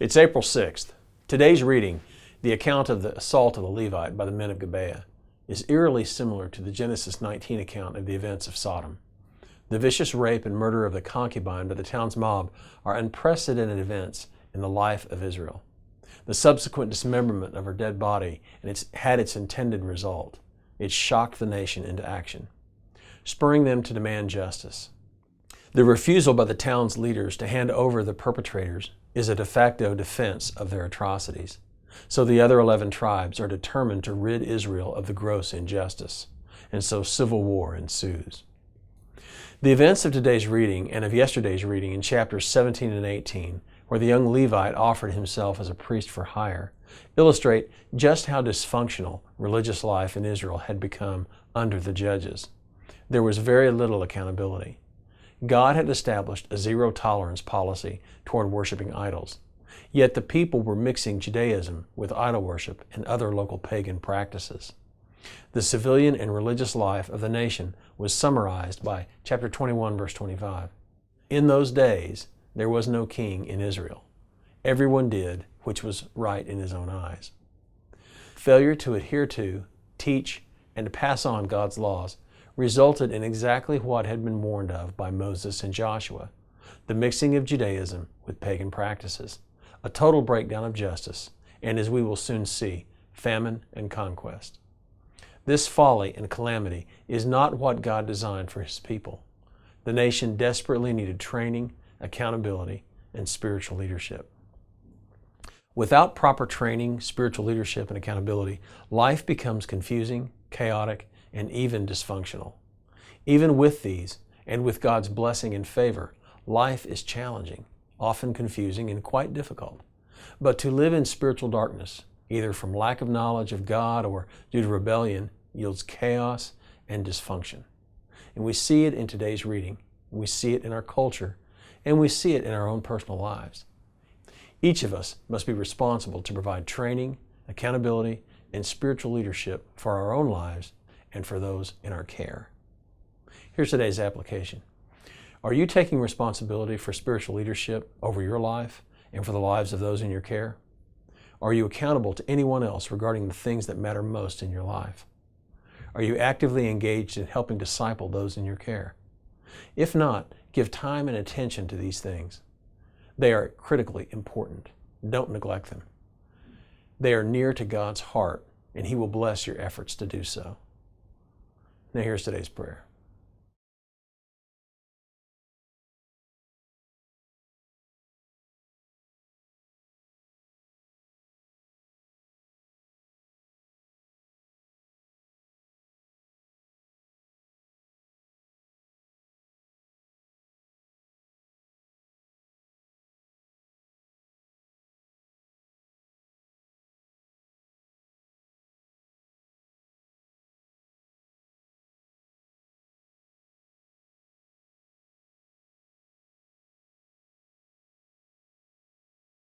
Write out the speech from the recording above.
It's April 6th. Today's reading, the account of the assault of the Levite by the men of Gibeah, is eerily similar to the Genesis 19 account of the events of Sodom. The vicious rape and murder of the concubine by the town's mob are unprecedented events in the life of Israel. The subsequent dismemberment of her dead body had its intended result. It shocked the nation into action, spurring them to demand justice. The refusal by the town's leaders to hand over the perpetrators is a de facto defense of their atrocities. So the other 11 tribes are determined to rid Israel of the gross injustice, and so civil war ensues. The events of today's reading and of yesterday's reading in chapters 17 and 18, where the young Levite offered himself as a priest for hire, illustrate just how dysfunctional religious life in Israel had become under the judges. There was very little accountability. God had established a zero-tolerance policy toward worshiping idols, yet the people were mixing Judaism with idol worship and other local pagan practices. The civilian and religious life of the nation was summarized by chapter 21, verse 25. In those days, there was no king in Israel. Everyone did which was right in his own eyes. Failure to adhere to, teach, and to pass on God's laws resulted in exactly what had been warned of by Moses and Joshua, the mixing of Judaism with pagan practices, a total breakdown of justice, and as we will soon see, famine and conquest. This folly and calamity is not what God designed for His people. The nation desperately needed training, accountability, and spiritual leadership. Without proper training, spiritual leadership, and accountability, life becomes confusing, chaotic, and even dysfunctional. Even with these, and with God's blessing and favor, life is challenging, often confusing, and quite difficult. But to live in spiritual darkness, either from lack of knowledge of God or due to rebellion, yields chaos and dysfunction. And we see it in today's reading, we see it in our culture, and we see it in our own personal lives. Each of us must be responsible to provide training, accountability, and spiritual leadership for our own lives and for those in our care. Here's today's application. Are you taking responsibility for spiritual leadership over your life and for the lives of those in your care? Are you accountable to anyone else regarding the things that matter most in your life? Are you actively engaged in helping disciple those in your care? If not, give time and attention to these things. They are critically important. Don't neglect them. They are near to God's heart, and He will bless your efforts to do so. Now here's today's prayer.